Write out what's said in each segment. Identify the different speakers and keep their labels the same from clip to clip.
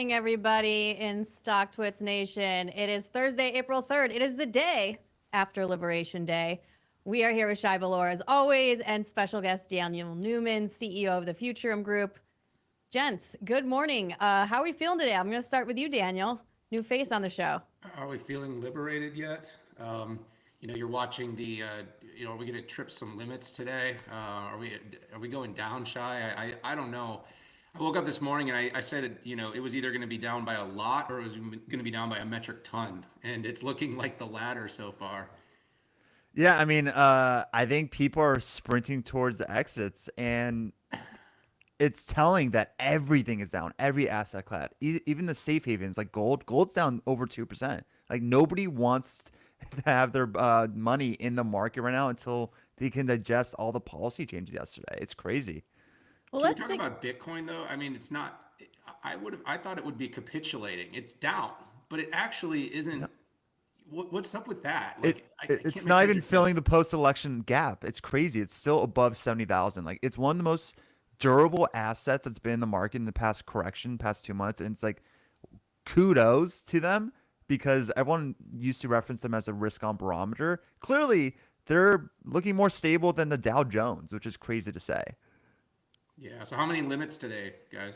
Speaker 1: morning, everybody in Stocktwits Nation. It is Thursday, April 3rd. It is the day after Liberation Day. We are here with Shay Boloor as always, and special guest Daniel Newman, CEO of the Futurum Group. Gents, good morning. How are we feeling today? I'm going to start with you, Daniel. New face on the show.
Speaker 2: Are we feeling liberated yet? You're watching the. Are we going to trip some limits today? Are we going down, Shy? I don't know. I woke up this morning and I said it was either going to be down by a lot or it was going to be down by a metric ton, and it's looking like the latter so far.
Speaker 3: Yeah, I mean, I think people are sprinting towards the exits, and it's telling that everything is down, every asset class, even the safe havens like gold. Gold's down over 2%. Like nobody wants to have their money in the market right now until they can digest all the policy changes yesterday. It's crazy.
Speaker 1: Well,
Speaker 2: Can we talk about Bitcoin though? I mean, it's not. I thought it would be capitulating. It's down, but it actually isn't. No. What's up with that? Like,
Speaker 3: it's not even filling the post-election gap. It's crazy. It's still above 70,000. Like it's one of the most durable assets that's been in the market in the past 2 months, and it's like kudos to them because everyone used to reference them as a risk on barometer. Clearly, they're looking more stable than the Dow Jones, which is crazy to say.
Speaker 2: Yeah. So how many limits today, guys?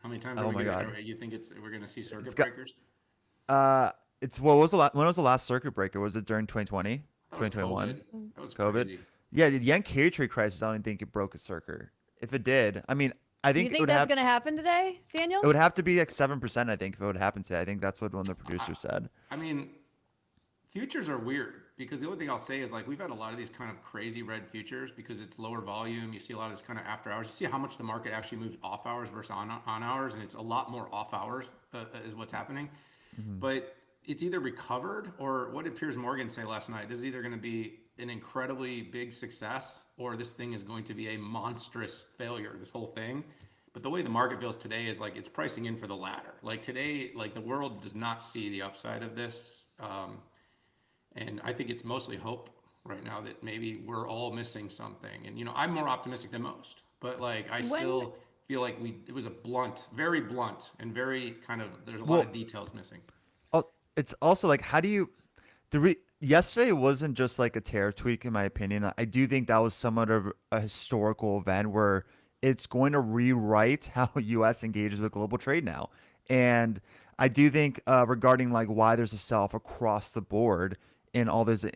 Speaker 2: How many times?
Speaker 3: Oh my God!
Speaker 2: You think we're going to see circuit breakers?
Speaker 3: When was the last circuit breaker? Was it during 2020, 2021?
Speaker 2: That was COVID. Crazy.
Speaker 3: Yeah, the yen carry trade crisis. I don't think it broke a circuit. If it did, I mean, I think
Speaker 1: you think that's going to happen today, Daniel?
Speaker 3: It would have to be like 7%. I think if it would happen today. I think that's what one of the producers said.
Speaker 2: I mean, futures are weird because the only thing I'll say is like we've had a lot of these kind of crazy red futures because it's lower volume. You see a lot of this kind of after hours. You see how much the market actually moves off hours versus on hours, and it's a lot more off hours is what's happening. Mm-hmm. But it's either recovered or what did Piers Morgan say last night? This is either going to be an incredibly big success or this thing is going to be a monstrous failure, this whole thing. But the way the market feels today is like it's pricing in for the latter. Like today, like the world does not see the upside of this. And I think it's mostly hope right now that maybe we're all missing something. And, I'm more optimistic than most, but like I still feel like it was very blunt and very kind of, there's a lot of details missing.
Speaker 3: It's also like, how do you, yesterday wasn't just like a tariff tweak, in my opinion. I do think that was somewhat of a historical event where it's going to rewrite how U.S. engages with global trade now. And I do think regarding like why there's a sell-off across the board in all the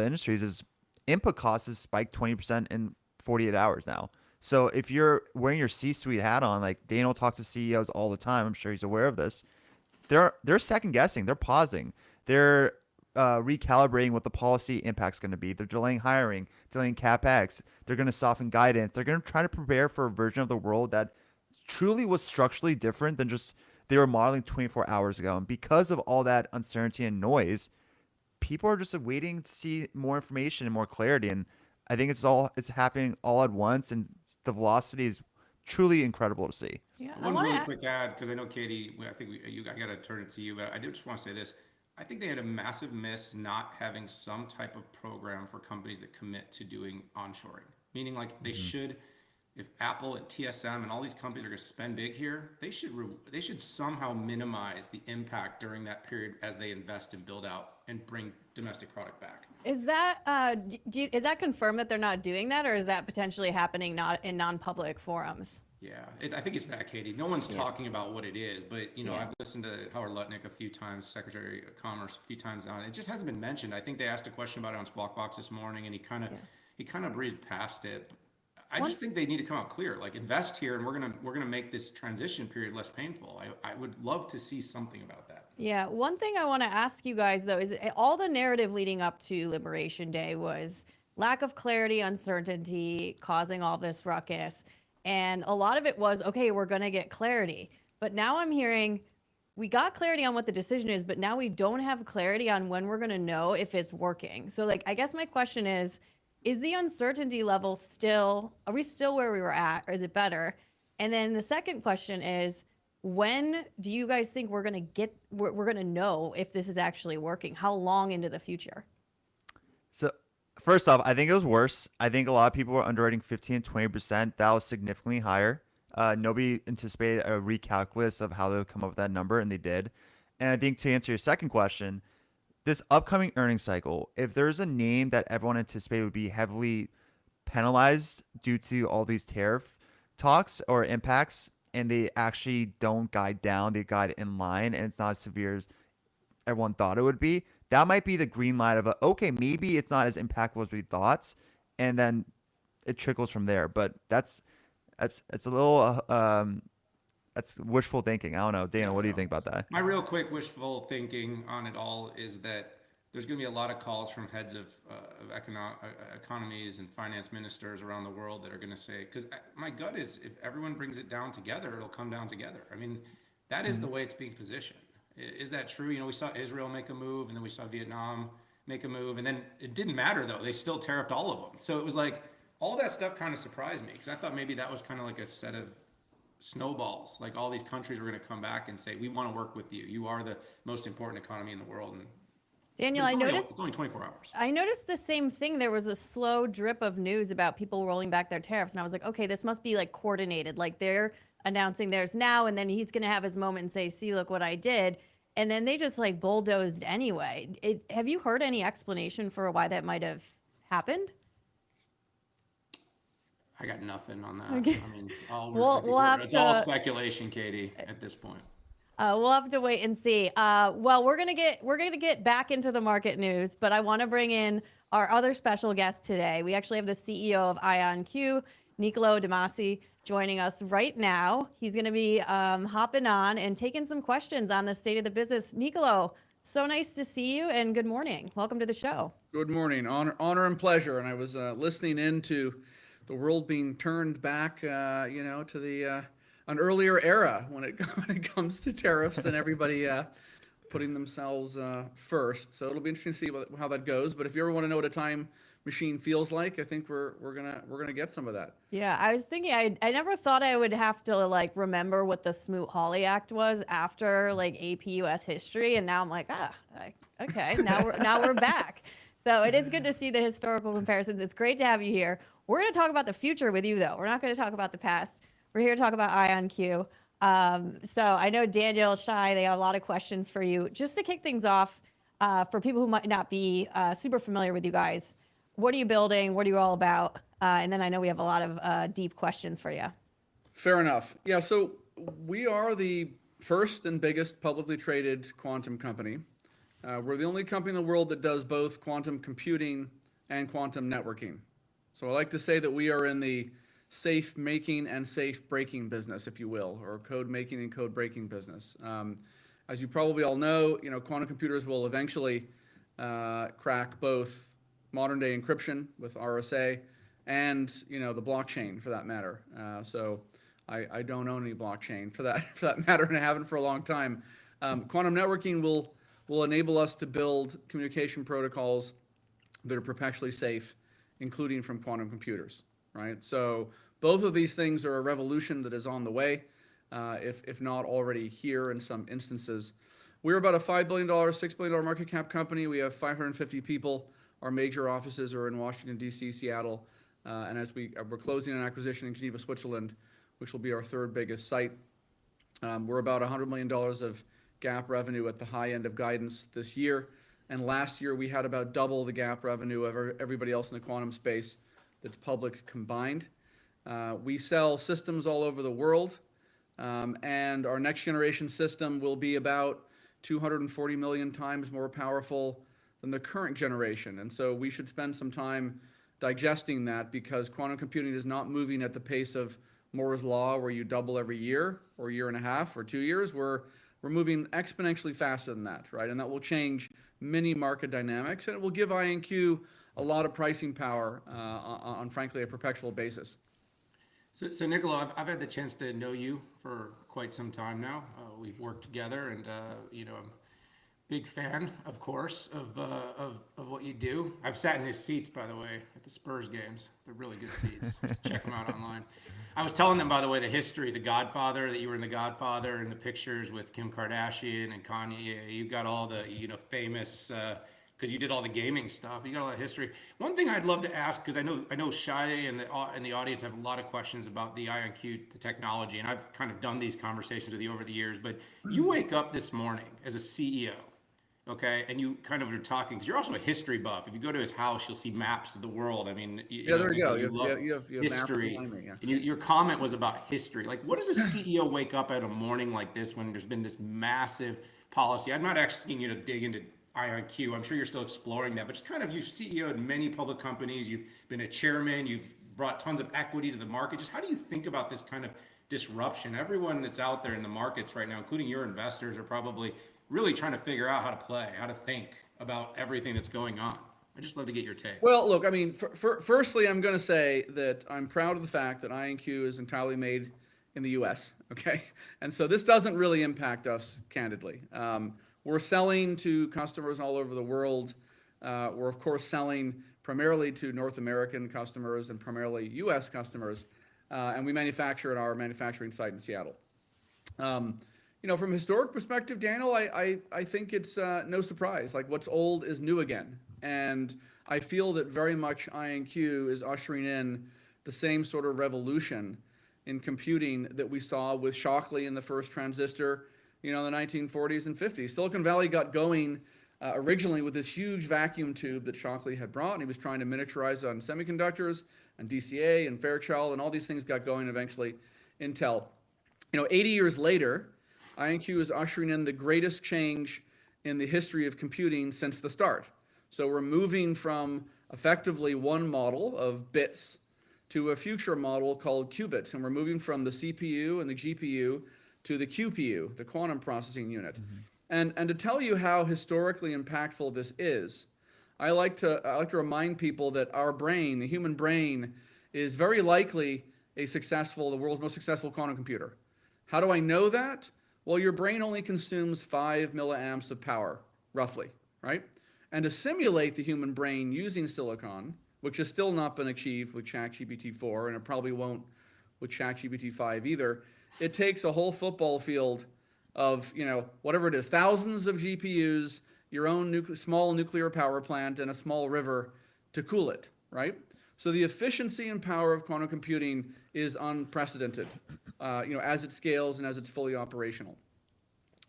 Speaker 3: industries is input costs has spiked 20% in 48 hours now. So if you're wearing your C-suite hat on, like Daniel talks to CEOs all the time, I'm sure he's aware of this. They're second guessing. They're pausing. They're recalibrating what the policy impact's going to be. They're delaying hiring, delaying capex. They're going to soften guidance. They're going to try to prepare for a version of the world that truly was structurally different than just they were modeling 24 hours ago. And because of all that uncertainty and noise, people are just waiting to see more information and more clarity. And I think it's happening all at once, and the velocity is truly incredible to see.
Speaker 2: Yeah, one really quick ad, because I know Katie, I think I got to turn it to you, but I do just want to say this. I think they had a massive miss not having some type of program for companies that commit to doing onshoring. Meaning like they should, if Apple and TSM and all these companies are going to spend big here, they should somehow minimize the impact during that period as they invest and build out and bring domestic product back.
Speaker 1: Is that is that confirmed that they're not doing that, or is that potentially happening not in non-public forums?
Speaker 2: Yeah, I think it's that, Katie. No one's talking about what it is, but I've listened to Howard Lutnick a few times, Secretary of Commerce a few times on it. It just hasn't been mentioned. I think they asked a question about it on Squawk Box this morning, and he kind of breezed past it. I just think they need to come out clear, like invest here, and we're gonna make this transition period less painful. I would love to see something about that.
Speaker 1: Yeah, one thing I want to ask you guys though is all the narrative leading up to Liberation Day was lack of clarity, uncertainty, causing all this ruckus. And a lot of it was, okay, we're going to get clarity. But now I'm hearing we got clarity on what the decision is, but now we don't have clarity on when we're going to know if it's working. So like, I guess my question is the uncertainty level are we still where we were at, or is it better? And then the second question is, when do you guys think we're going to know if this is actually working? How long into the future?
Speaker 3: So first off, I think it was worse. I think a lot of people were underwriting 15 and 20%. That was significantly higher. Nobody anticipated a recalculus of how they would come up with that number, and they did. And I think to answer your second question, this upcoming earnings cycle, if there's a name that everyone anticipated would be heavily penalized due to all these tariff talks or impacts, and they actually don't guide down, they guide in line, and it's not as severe as everyone thought it would be, that might be the green light of okay, maybe it's not as impactful as we thought, and then it trickles from there. But it's a little that's wishful thinking. I don't know, Dana. What do you think about that?
Speaker 2: My real quick wishful thinking on it all is that there's going to be a lot of calls from heads of economies and finance ministers around the world that are going to say, because my gut is if everyone brings it down together, it'll come down together. I mean, that is the way it's being positioned. Is that true? You know, we saw Israel make a move, and then we saw Vietnam make a move, and then it didn't matter though. They still tariffed all of them. So it was like all that stuff kind of surprised me because I thought maybe that was kind of like a set of snowballs. Like all these countries were going to come back and say, we want to work with you. You are the most important economy in the world. And
Speaker 1: Daniel,
Speaker 2: it's only 24 hours.
Speaker 1: I noticed the same thing. There was a slow drip of news about people rolling back their tariffs. And I was like, okay, this must be like coordinated. Like they're announcing theirs now, and then he's going to have his moment and say, see, look what I did. And then they just like bulldozed anyway. Have you heard any explanation for why that might have happened?
Speaker 2: I got nothing on that.
Speaker 1: Okay.
Speaker 2: I mean, it's all speculation, Katie, at this point.
Speaker 1: We'll have to wait and see. Well, we're gonna get back into the market news, but I want to bring in our other special guest today. We actually have the CEO of IonQ, Nicolo de Masi, joining us right now. He's gonna be hopping on and taking some questions on the state of the business. Nicolo, so nice to see you, and good morning. Welcome to the show.
Speaker 4: Good morning. Honor and pleasure. And I was listening into the world being turned back, to the an earlier era when it comes to tariffs and everybody putting themselves first. So it'll be interesting to see how that goes. But if you ever want to know what a time machine feels like, I think we're gonna get some of that.
Speaker 1: Yeah, I was thinking I never thought I would have to like remember what the Smoot-Hawley Act was after like AP US history, and now I'm like, okay, now we're back. So it is good to see the historical comparisons. It's great to have you here. We're going to talk about the future with you, though. We're not going to talk about the past. We're here to talk about IonQ. So I know Daniel, Shay, they have a lot of questions for you. Just to kick things off, for people who might not be super familiar with you guys, what are you building? What are you all about? And then I know we have a lot of deep questions for you.
Speaker 4: Fair enough. Yeah, so we are the first and biggest publicly traded quantum company. We're the only company in the world that does both quantum computing and quantum networking. So I like to say that we are in the safe making and safe breaking business, if you will, or code making and code breaking business. As you probably all know, quantum computers will eventually crack both modern day encryption with RSA and the blockchain for that matter. So I don't own any blockchain for that matter, and I haven't for a long time. Quantum networking will enable us to build communication protocols that are perpetually safe, including from quantum computers, right? So both of these things are a revolution that is on the way, if not already here in some instances. We're about a $5 billion, $6 billion market cap company. We have 550 people. Our major offices are in Washington, D.C., Seattle, and as we're closing an acquisition in Geneva, Switzerland, which will be our third biggest site. We're about $100 million of GAAP revenue at the high end of guidance this year. And last year, we had about double the GAAP revenue of everybody else in the quantum space that's public combined. We sell systems all over the world, and our next generation system will be about 240 million times more powerful than the current generation. And so we should spend some time digesting that because quantum computing is not moving at the pace of Moore's Law where you double every year or year and a half or 2 years. We're moving exponentially faster than that, right? And that will change many market dynamics, and it will give IonQ a lot of pricing power on frankly, a perpetual basis.
Speaker 2: So Niccolo, I've had the chance to know you for quite some time now. We've worked together, and I'm a big fan, of course, of what you do. I've sat in his seats, by the way, at the Spurs games. They're really good seats. Check them out online. I was telling them, by the way, the history, The Godfather, that you were in The Godfather, and the pictures with Kim Kardashian and Kanye. You got all the famous because you did all the gaming stuff. You got a lot of history. One thing I'd love to ask, because I know Shay and the audience have a lot of questions about the IonQ, the technology, and I've kind of done these conversations with you over the years. But you wake up this morning as a CEO, okay, and you kind of are talking because you're also a history buff. If you go to his house, you'll see maps of the world. I mean,
Speaker 4: Yeah, there you go.
Speaker 2: You love
Speaker 4: You have
Speaker 2: history.
Speaker 4: maps behind me, yeah.
Speaker 2: And your comment was about history. Like, what does a CEO wake up at a morning like this when there's been this massive policy? I'm not asking you to dig into IonQ. I'm sure you're still exploring that, but just kind of, you've CEO'd many public companies. You've been a chairman. You've brought tons of equity to the market. Just how do you think about this kind of disruption? Everyone that's out there in the markets right now, including your investors, are probably really trying to figure out how to play, how to think about everything that's going on. I'd just love to get your take.
Speaker 4: Well, look, I mean, firstly, I'm going to say that I'm proud of the fact that IonQ is entirely made in the U.S., okay? And so this doesn't really impact us, candidly. We're selling to customers all over the world. We're, of course, selling primarily to North American customers and primarily U.S. customers. And we manufacture at our manufacturing site in Seattle. You know, from a historic perspective, Daniel, I think it's no surprise. Like, what's old is new again. And I feel that very much IonQ is ushering in the same sort of revolution in computing that we saw with Shockley in the first transistor, you know, in the 1940s and 50s. Silicon Valley got going originally with this huge vacuum tube that Shockley had brought, and he was trying to miniaturize on semiconductors and DCA and Fairchild, and all these things got going eventually. Intel. You know, 80 years later, IonQ is ushering in the greatest change in the history of computing since the start. So we're moving from effectively one model of bits to a future model called qubits, and we're moving from the CPU and the GPU to the QPU, the quantum processing unit. And to tell you how historically impactful this is, I like to remind people that our brain, the human brain, is very likely the world's most successful quantum computer. How do I know that? Well, your brain only consumes 5 milliamps of power, roughly, right? And to simulate the human brain using silicon, which has still not been achieved with ChatGPT 4, and it probably won't with ChatGPT 5 either, it takes a whole football field of, you know, whatever it is, thousands of GPUs, your own small nuclear power plant, and a small river to cool it, right? So the efficiency and power of quantum computing is unprecedented, you know, as it scales and as it's fully operational.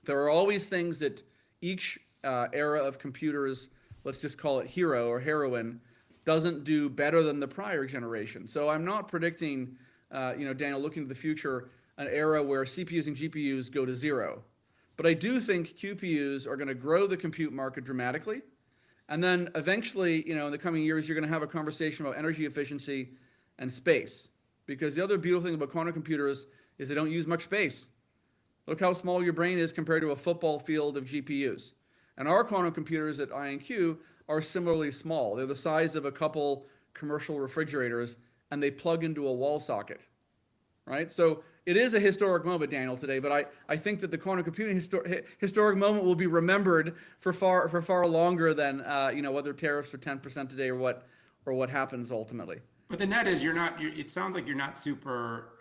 Speaker 4: There are always things that each era of computers, let's just call it hero or heroine, doesn't do better than the prior generation. So I'm not predicting, you know, Daniel, looking to the future, an era where CPUs and GPUs go to zero. But I do think QPUs are going to grow the compute market dramatically. And then eventually, you know, in the coming years, you're going to have a conversation about energy efficiency and space. Because the other beautiful thing about quantum computers is they don't use much space. Look how small your brain is compared to a football field of GPUs. And our quantum computers at IonQ are similarly small. They're the size of a couple commercial refrigerators, and they plug into a wall socket, right? So it is a historic moment, Daniel, today, but I think that the quantum computing historic moment will be remembered for far longer than, you know, whether tariffs are 10% today or what happens ultimately.
Speaker 2: But the net is it sounds like you're not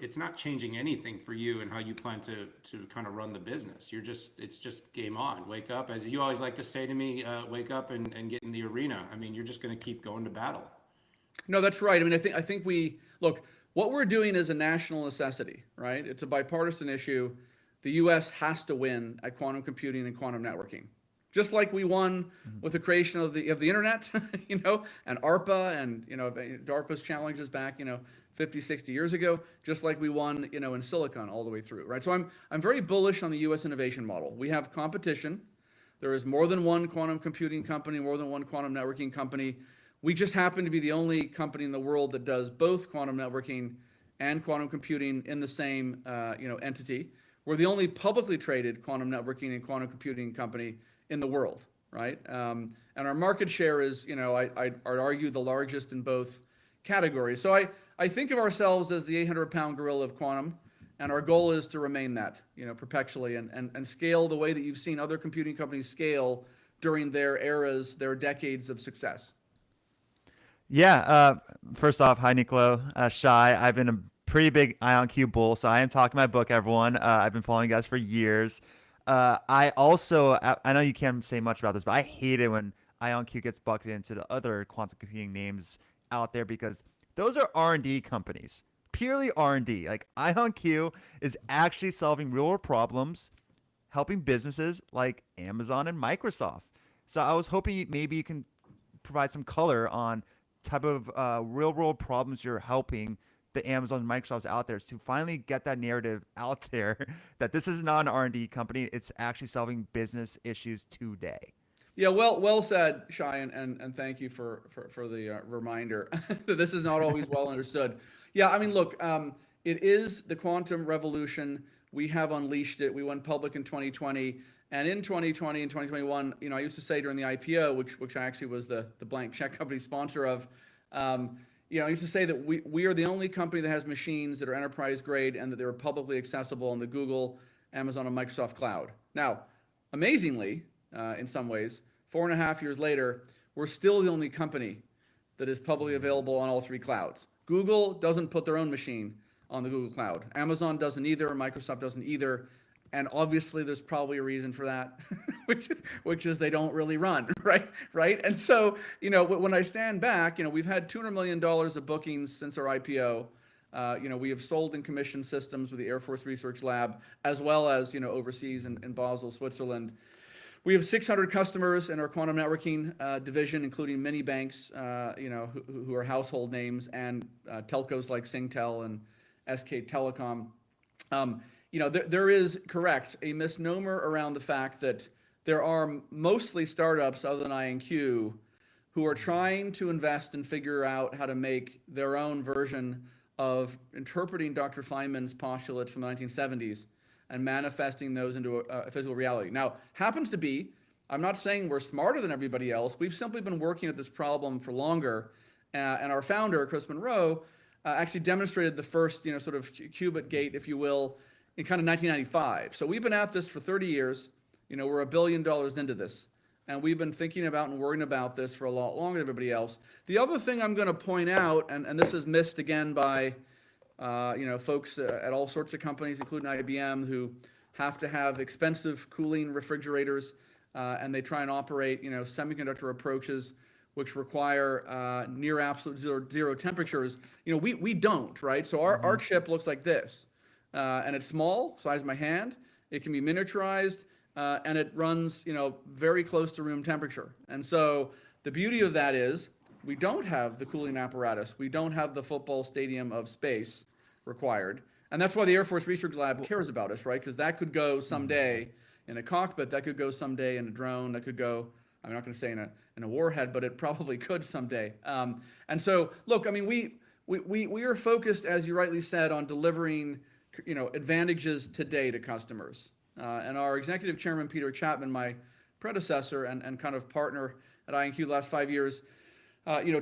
Speaker 2: it's not changing anything for you and how you plan to kind of run the business. It's just game on. Wake up, as you always like to say to me, wake up and get in the arena. I mean, you're just going to keep going to battle.
Speaker 4: No, that's right. I mean, I think look, what we're doing is a national necessity, right? It's a bipartisan issue. The U.S. has to win at quantum computing and quantum networking. Just like we won with the creation of the internet, you know, and ARPA and, you know, DARPA's challenges back, you know, 50, 60 years ago, just like we won, you know, in silicon all the way through, right? So I'm very bullish on the U.S. innovation model. We have competition. There is more than one quantum computing company, more than one quantum networking company. We just happen to be the only company in the world that does both quantum networking and quantum computing in the same, you know, entity. We're the only publicly traded quantum networking and quantum computing company in the world, right? And our market share is, you know, I'd argue the largest in both categories. So I think of ourselves as the 800-pound gorilla of quantum, and our goal is to remain that, you know, perpetually and scale the way that you've seen other computing companies scale during their eras, their decades of success.
Speaker 3: Yeah. First off, hi, Nicolo. Shay, I've been a pretty big IonQ bull, so I am talking my book, everyone. I've been following you guys for years. I know you can't say much about this, but I hate it when IonQ gets bucketed into the other quantum computing names out there because those are R&D companies, purely R&D. Like IonQ is actually solving real world problems, helping businesses like Amazon and Microsoft. So I was hoping maybe you can provide some color on type of real world problems you're helping the Amazon and Microsofts out there to finally get that narrative out there that this is not an R&D company. It's actually solving business issues today.
Speaker 4: Yeah, well said, Shay, and thank you for the reminder that this is not always well understood. Yeah, I mean, look, it is the quantum revolution. We have unleashed it. We went public in 2020, and in 2020 and 2021, I used to say during the IPO, which I actually was the blank check company sponsor of, I used to say that we are the only company that has machines that are enterprise grade and that they're publicly accessible on the Google, Amazon, and Microsoft cloud. Now, amazingly, in some ways, 4.5 years later, we're still the only company that is publicly available on all three clouds. Google doesn't put their own machine on the Google cloud. Amazon doesn't either. Microsoft doesn't either. And obviously, there's probably a reason for that, which is they don't really run, right? And so, when I stand back, we've had $200 million of bookings since our IPO. We have sold and commissioned systems with the Air Force Research Lab, as well as, overseas in Basel, Switzerland. We have 600 customers in our quantum networking division, including many banks, who are household names, and telcos like Singtel and SK Telecom. There is, correct, a misnomer around the fact that there are mostly startups other than IonQ who are trying to invest and figure out how to make their own version of interpreting Dr. Feynman's postulates from the 1970s and manifesting those into a physical reality. Now, happens to be, I'm not saying we're smarter than everybody else. We've simply been working at this problem for longer. And our founder, Chris Monroe, actually demonstrated the first, sort of qubit gate, if you will, in kind of 1995. So we've been at this for 30 years. We're $1 billion into this. And we've been thinking about and worrying about this for a lot longer than everybody else. The other thing I'm going to point out, and this is missed again by folks at all sorts of companies, including IBM, who have to have expensive cooling refrigerators, and they try and operate, semiconductor approaches which require near absolute zero temperatures. We don't, right? So our chip looks like this, and it's small, size of my hand. It can be miniaturized, and it runs, very close to room temperature. And so the beauty of that is we don't have the cooling apparatus. We don't have the football stadium of space required. And that's why the Air Force Research Lab cares about us, right? Because that could go someday in a cockpit, that could go someday in a drone, that could go, I'm not going to say in a warhead, but it probably could someday. And so, look, I mean, we are focused, as you rightly said, on delivering, advantages today to customers. And our executive chairman, Peter Chapman, my predecessor and kind of partner at IonQ the last 5 years,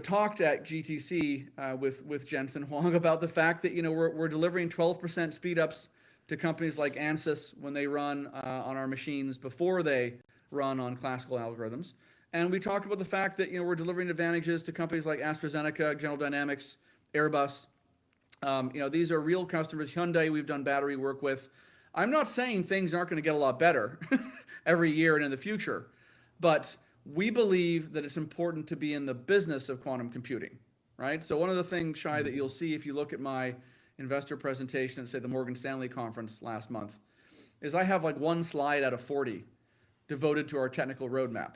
Speaker 4: talked at GTC with Jensen Huang about the fact that we're delivering 12% speed ups to companies like Ansys when they run on our machines before they run on classical algorithms, and we talked about the fact that we're delivering advantages to companies like AstraZeneca, General Dynamics, Airbus. These are real customers. Hyundai, we've done battery work with. I'm not saying things aren't going to get a lot better every year and in the future, but we believe that it's important to be in the business of quantum computing, right? So one of the things, Shay, that you'll see if you look at my investor presentation at, say, the Morgan Stanley conference last month, is I have like one slide out of 40 devoted to our technical roadmap,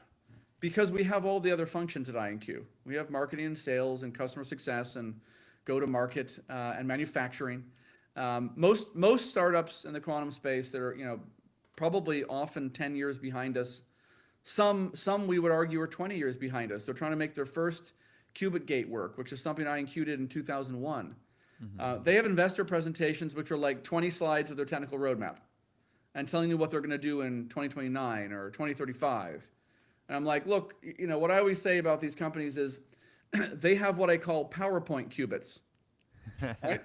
Speaker 4: because we have all the other functions at IonQ. We have marketing and sales and customer success and go-to-market and manufacturing. Most startups in the quantum space that are probably often 10 years behind us. Some we would argue are 20 years behind us. They're trying to make their first qubit gate work, which is something IonQ did in 2001. They have investor presentations which are like 20 slides of their technical roadmap and telling you what they're going to do in 2029 or 2035. And I'm like, look, what I always say about these companies is they have what I call PowerPoint qubits. Right?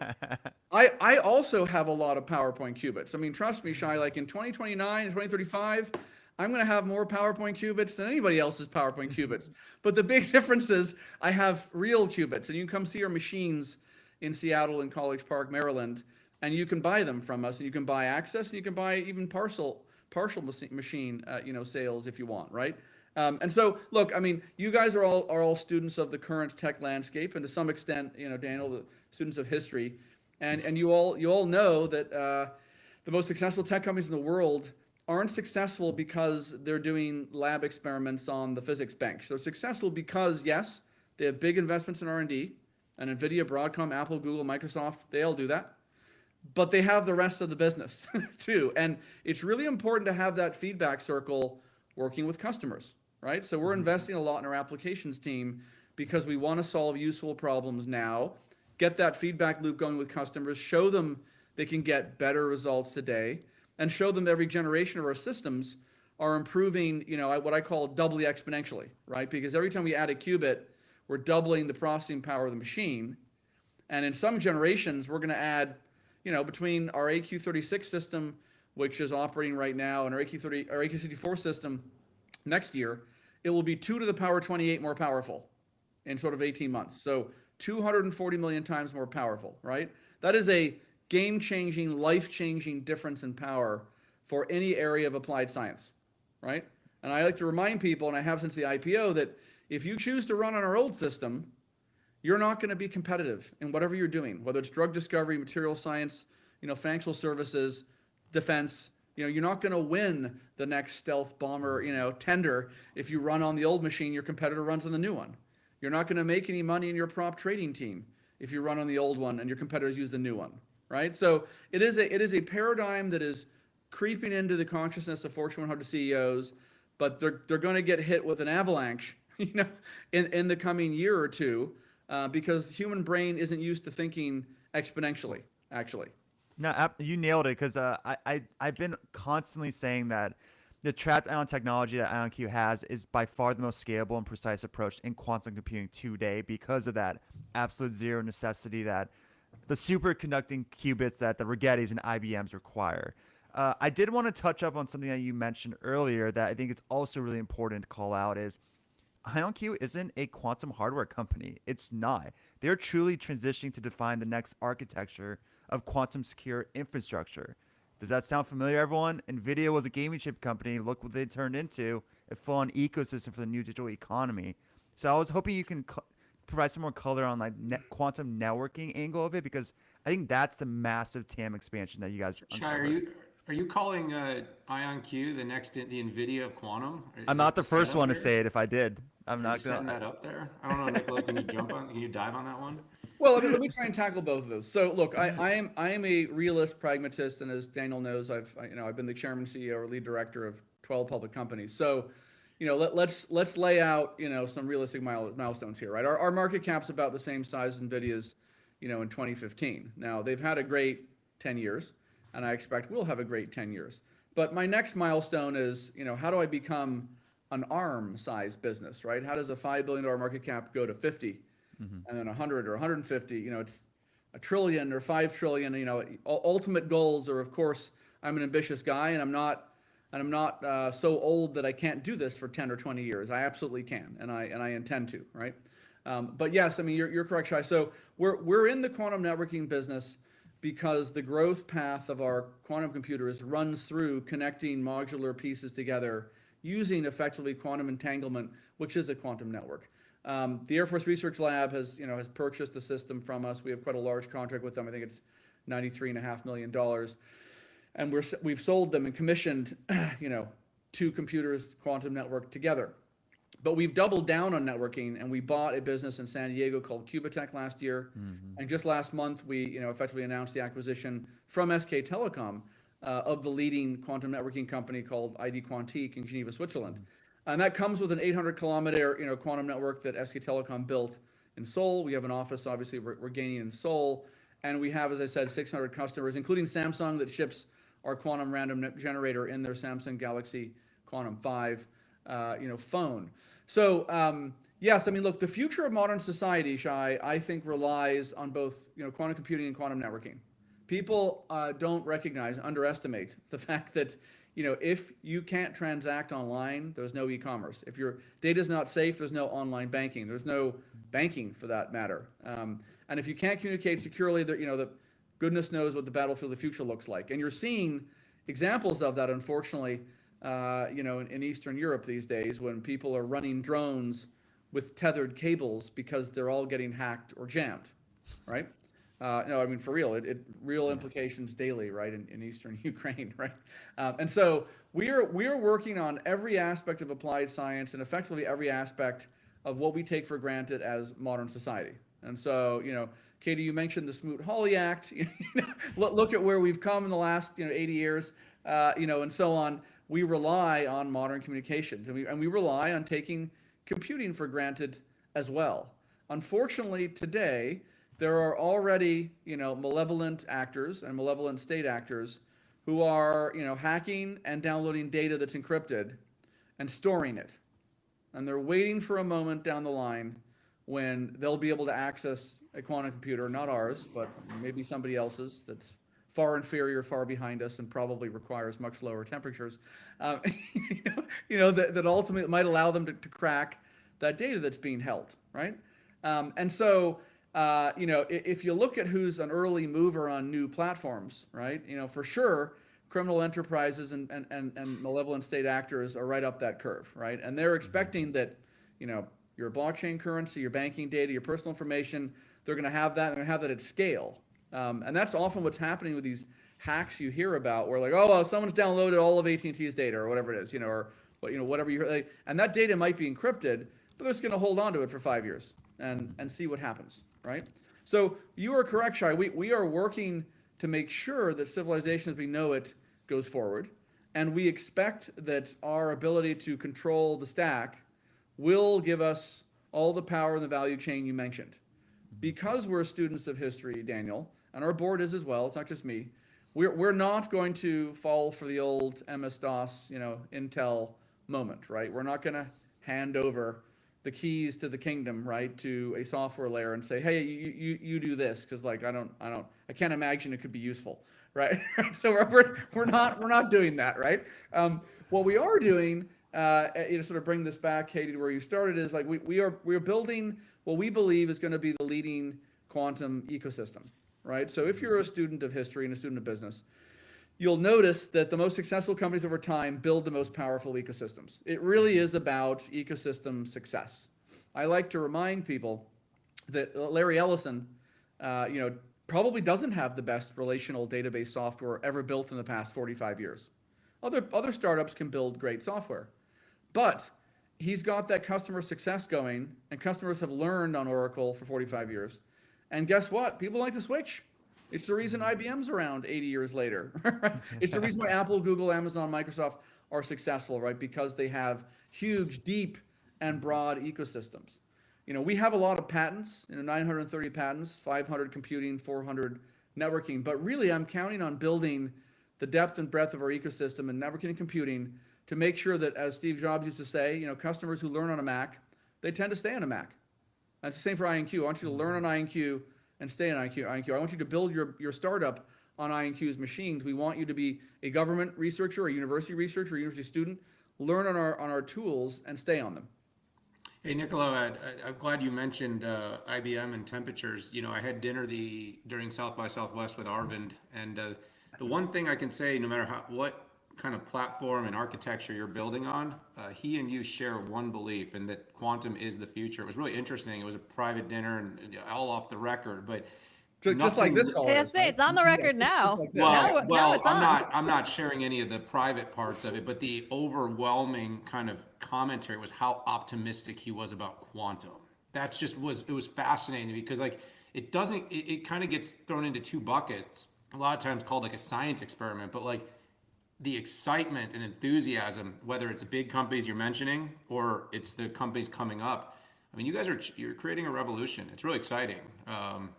Speaker 4: I also have a lot of PowerPoint qubits. I mean, trust me, Shay, like in 2029 and 2035, I'm going to have more PowerPoint qubits than anybody else's PowerPoint qubits. But the big difference is I have real qubits, and you can come see our machines in Seattle and College Park, Maryland, and you can buy them from us, and you can buy access, and you can buy even partial machine, sales if you want, right? And so, look, I mean, you guys are all students of the current tech landscape, and to some extent, Daniel, the students of history, and you all know that the most successful tech companies in the world aren't successful because they're doing lab experiments on the physics bench. They're successful because, yes, they have big investments in R&D, and Nvidia, Broadcom, Apple, Google, Microsoft, they all do that. But they have the rest of the business too. And it's really important to have that feedback circle working with customers, right? So we're investing a lot in our applications team because we want to solve useful problems now, get that feedback loop going with customers, show them they can get better results today, and show them that every generation of our systems are improving, what I call doubly exponentially, right? Because every time we add a qubit, we're doubling the processing power of the machine. And in some generations, we're going to add, between our AQ36 system, which is operating right now, and our AQ64 system next year, it will be 2 to the power 28 more powerful in sort of 18 months. So 240 million times more powerful, right? That is a game-changing, life-changing difference in power for any area of applied science, right? And I like to remind people, and I have since the IPO, that if you choose to run on our old system, you're not going to be competitive in whatever you're doing, whether it's drug discovery, material science, financial services, defense. You're not going to win the next stealth bomber, tender if you run on the old machine, your competitor runs on the new one. You're not going to make any money in your prop trading team if you run on the old one and your competitors use the new one, right? So it is a paradigm that is creeping into the consciousness of Fortune 100 CEOs, but they're going to get hit with an avalanche, in the coming year or two. Because the human brain isn't used to thinking exponentially, actually.
Speaker 3: No, you nailed it, because I've been constantly saying that the trapped ion technology that IonQ has is by far the most scalable and precise approach in quantum computing today, because of that absolute zero necessity that the superconducting qubits that the Rigettis and IBMs require. I did want to touch up on something that you mentioned earlier that I think it's also really important to call out is IonQ isn't a quantum hardware company. It's not. They're truly transitioning to define the next architecture of quantum secure infrastructure. Does that sound familiar, everyone? Nvidia was a gaming chip company. Look what they turned into, a full-on ecosystem for the new digital economy. So I was hoping you can provide some more color on quantum networking angle of it, because I think that's the massive TAM expansion that you guys
Speaker 2: Are you calling IonQ the Nvidia of quantum?
Speaker 3: I'm not the first one to say it. If I did, I'm not
Speaker 2: setting that up there. I don't know, Niccolo. Can you dive on that one?
Speaker 4: Well, let me try and tackle both of those. So, look, I am a realist, pragmatist, and as Daniel knows, I've been the chairman, CEO, or lead director of 12 public companies. So, let's lay out some realistic milestones here, right? Our market cap's about the same size as Nvidia's, in 2015. Now they've had a great 10 years. And I expect we'll have a great 10 years. But my next milestone is, how do I become an ARM-sized business, right? How does a $5 billion market cap go to 50, and then 100 or 150? It's $1 trillion or $5 trillion. Ultimate goals are, of course, I'm an ambitious guy, and I'm not so old that I can't do this for 10 or 20 years. I absolutely can, and I intend to, right? But yes, I mean you're correct, Shay. So we're in the quantum networking business because the growth path of our quantum computers runs through connecting modular pieces together using effectively quantum entanglement, which is a quantum network. The Air Force Research Lab has purchased a system from us. We have quite a large contract with them. I think it's $93.5 million, and we've sold them and commissioned, 2 computers quantum network together. But we've doubled down on networking, and we bought a business in San Diego called Qubitekk last year. And just last month, we effectively announced the acquisition from SK Telecom of the leading quantum networking company called ID Quantique in Geneva, Switzerland. And that comes with an 800-kilometer quantum network that SK Telecom built in Seoul. We have an office, obviously, we're gaining in Seoul. And we have, as I said, 600 customers, including Samsung, that ships our quantum random generator in their Samsung Galaxy Quantum 5 phone. So yes, I mean, look, the future of modern society, Shay, I think relies on both quantum computing and quantum networking. People don't underestimate the fact that if you can't transact online, there's no e-commerce. If your data is not safe, there's no online banking. There's no banking for that matter. And if you can't communicate securely, the goodness knows what the battlefield of the future looks like. And you're seeing examples of that, unfortunately, in Eastern Europe these days when people are running drones with tethered cables because they're all getting hacked or jammed, right? No, I mean, for real, real implications daily, right, in Eastern Ukraine, right? And so we are working on every aspect of applied science and effectively every aspect of what we take for granted as modern society. And so, Katie, you mentioned the Smoot-Hawley Act. Look at where we've come in the last 80 years, and so on. We rely on modern communications, and we rely on taking computing for granted as well. Unfortunately, today there are already malevolent actors and malevolent state actors who are hacking and downloading data that's encrypted and storing it, and they're waiting for a moment down the line when they'll be able to access a quantum computer, not ours, but maybe somebody else's that's far inferior, far behind us, and probably requires much lower temperatures, that ultimately might allow them to crack that data that's being held, right? And so, if you look at who's an early mover on new platforms, right? For sure, criminal enterprises and malevolent state actors are right up that curve, right? And they're expecting that, your blockchain currency, your banking data, your personal information, they're going to have that, and they're going to have that at scale. And that's often what's happening with these hacks you hear about, where like, oh, well, someone's downloaded all of AT&T's data or whatever it is, or whatever you hear, and that data might be encrypted, but they're just going to hold on to it for 5 years and see what happens, right? So you are correct, Shay. We are working to make sure that civilization as we know it goes forward, and we expect that our ability to control the stack will give us all the power in the value chain you mentioned. Because we're students of history, Daniel, and our board is as well, it's not just me, we're not going to fall for the old MS-DOS, Intel moment, right? We're not going to hand over the keys to the kingdom, right, to a software layer and say, hey, you do this, because like I can't imagine it could be useful, right? So we're not doing that, right? What we are doing, sort of bring this back, Katie, to where you started, is like we are building what we believe is going to be the leading quantum ecosystem, right? So if you're a student of history and a student of business, you'll notice that the most successful companies over time build the most powerful ecosystems. It really is about ecosystem success. I like to remind people that Larry Ellison, probably doesn't have the best relational database software ever built in the past 45 years. Other startups can build great software, but he's got that customer success going, and customers have learned on Oracle for 45 years. And guess what? People like to switch. It's the reason IBM's around 80 years later. Right? It's the reason why Apple, Google, Amazon, Microsoft are successful, right? Because they have huge, deep, and broad ecosystems. We have a lot of patents, 930 patents, 500 computing, 400 networking. But really, I'm counting on building the depth and breadth of our ecosystem in networking and computing to make sure that, as Steve Jobs used to say, customers who learn on a Mac, they tend to stay on a Mac. That's the same for IonQ. I want you to learn on IonQ and stay on IonQ. I want you to build your startup on IonQ's machines. We want you to be a government researcher, a university researcher, a university student, learn on our tools and stay on them.
Speaker 2: Hey, Niccolo, I'm glad you mentioned IBM and temperatures. I had dinner during South by Southwest with Arvind, and the one thing I can say, no matter what kind of platform and architecture you're building on, he and you share one belief, and that quantum is the future. It was really interesting. It was a private dinner and all off the record, but
Speaker 4: just like this call.
Speaker 1: It's on the record now.
Speaker 4: Like
Speaker 1: now it's
Speaker 2: I'm not sharing any of the private parts of it, but the overwhelming kind of commentary was how optimistic he was about quantum. It was fascinating because like it kind of gets thrown into two buckets. A lot of times called like a science experiment, but like the excitement and enthusiasm, whether it's big companies you're mentioning or it's the companies coming up. I mean, you're creating a revolution. It's really exciting. I'm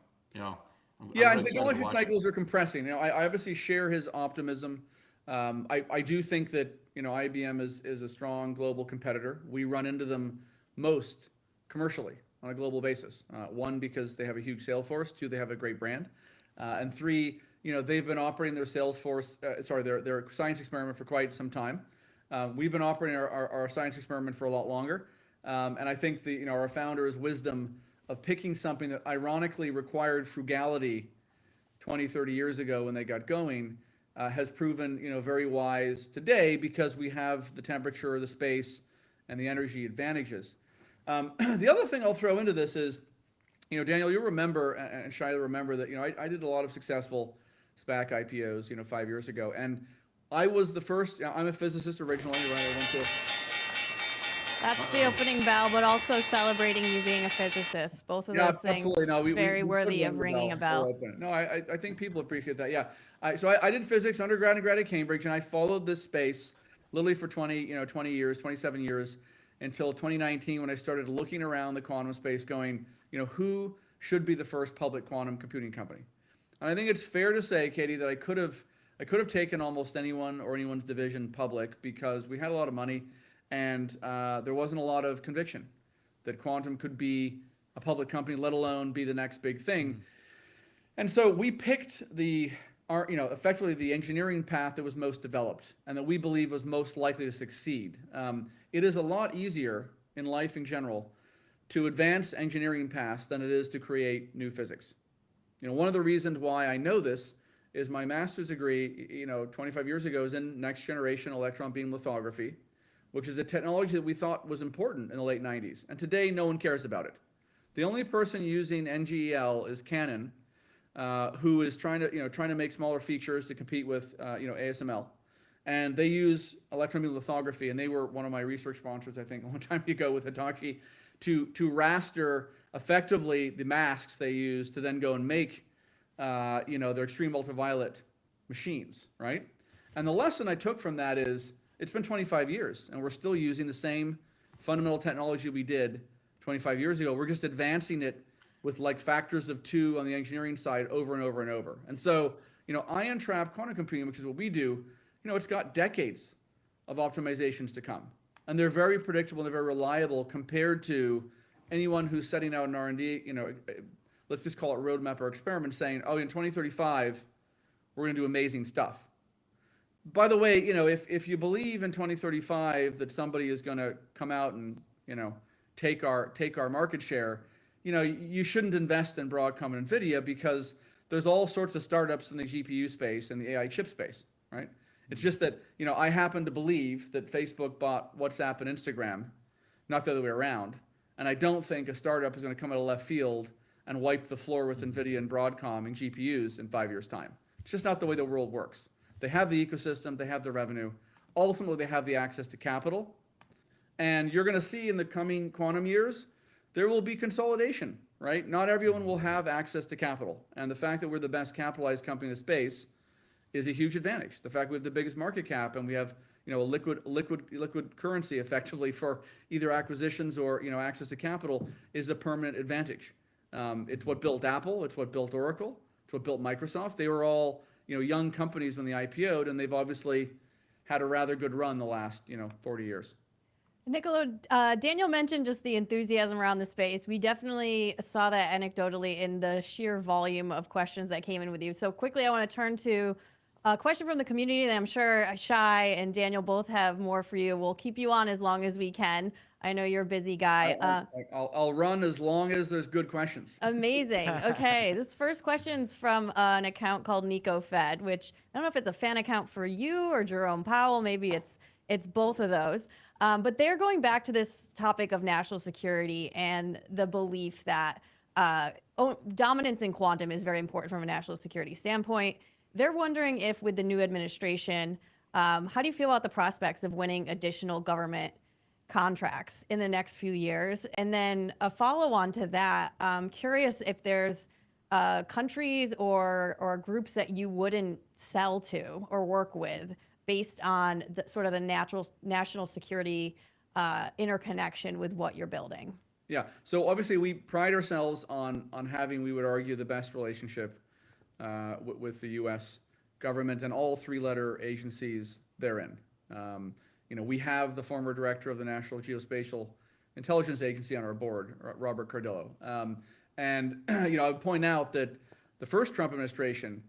Speaker 4: and technology cycles are compressing. I obviously share his optimism. I do think that IBM is a strong global competitor. We run into them most commercially on a global basis. One, because they have a huge sales force. Two, they have a great brand. And three, they've been operating their their science experiment for quite some time. We've been operating our science experiment for a lot longer. And I think our founder's wisdom of picking something that ironically required frugality 20, 30 years ago when they got going, has proven, very wise today because we have the temperature, the space, and the energy advantages. The other thing I'll throw into this is, Daniel, you'll remember, and Shay will remember that, I did a lot of successful SPAC IPOs, 5 years ago, and I was the first. I'm a physicist originally. Right? I went to.
Speaker 1: That's the opening bell, but also celebrating you being a physicist. Both of those things
Speaker 4: absolutely. No,
Speaker 1: very
Speaker 4: we
Speaker 1: worthy
Speaker 4: should
Speaker 1: of
Speaker 4: ring the
Speaker 1: ringing a bell.
Speaker 4: No, I think people appreciate that. Yeah. So I did physics undergrad and grad at Cambridge, and I followed this space literally for 20 years, 27 years, until 2019 when I started looking around the quantum space, going, who should be the first public quantum computing company? And I think it's fair to say, Katie, that I could have taken almost anyone or anyone's division public because we had a lot of money and there wasn't a lot of conviction that quantum could be a public company, let alone be the next big thing. And so we picked effectively the engineering path that was most developed and that we believe was most likely to succeed. It is a lot easier in life in general to advance engineering paths than it is to create new physics. One of the reasons why I know this is my master's degree, 25 years ago, is in next generation electron beam lithography, which is a technology that we thought was important in the late 90s. And today, no one cares about it. The only person using NGEL is Canon, who is trying to make smaller features to compete with, ASML. And they use electron beam lithography, and they were one of my research sponsors, I think, a long time ago with Hitachi, to raster effectively the masks they use to then go and make, their extreme ultraviolet machines, right? And the lesson I took from that is it's been 25 years, and we're still using the same fundamental technology we did 25 years ago. We're just advancing it with like factors of 2 on the engineering side over and over and over. And so, ion trap quantum computing, which is what we do, it's got decades of optimizations to come. And they're very predictable and they're very reliable compared to anyone who's setting out an R&D, let's just call it roadmap or experiment, saying, oh, in 2035, we're going to do amazing stuff. By the way, if you believe in 2035 that somebody is going to come out and, take our market share, you shouldn't invest in Broadcom and Nvidia because there's all sorts of startups in the GPU space and the AI chip space, right? It's just that, I happen to believe that Facebook bought WhatsApp and Instagram, not the other way around. And I don't think a startup is going to come out of left field and wipe the floor with Nvidia and Broadcom and GPUs in 5 years' time. It's just not the way the world works. They have the ecosystem, they have the revenue. Ultimately, they have the access to capital. And you're going to see in the coming quantum years, there will be consolidation, right? Not everyone will have access to capital. And the fact that we're the best capitalized company in the space is a huge advantage. The fact we have the biggest market cap and we have, a liquid currency effectively for either acquisitions or, access to capital is a permanent advantage. It's what built Apple. It's what built Oracle. It's what built Microsoft. They were all, young companies when they IPO'd, and they've obviously had a rather good run the last, 40 years.
Speaker 1: Niccolo, Daniel mentioned just the enthusiasm around the space. We definitely saw that anecdotally in the sheer volume of questions that came in with you. So quickly, I want to turn to a question from the community that I'm sure Shay and Daniel both have more for you. We'll keep you on as long as we can. I know you're a busy guy.
Speaker 4: I'll run as long as there's good questions.
Speaker 1: Amazing. Okay, this first question's from an account called NicoFed, which I don't know if it's a fan account for you or Jerome Powell. Maybe it's both of those. But they're going back to this topic of national security and the belief that dominance in quantum is very important from a national security standpoint. They're wondering if with the new administration, how do you feel about the prospects of winning additional government contracts in the next few years? And then a follow-on to that, I'm curious if there's countries or groups that you wouldn't sell to or work with based on the sort of the national security interconnection with what you're building.
Speaker 4: Yeah, so obviously we pride ourselves on having, we would argue, the best relationship with the U.S. government and all 3-letter agencies therein. We have the former director of the National Geospatial Intelligence Agency on our board, Robert Cardillo. I would point out that the first Trump administration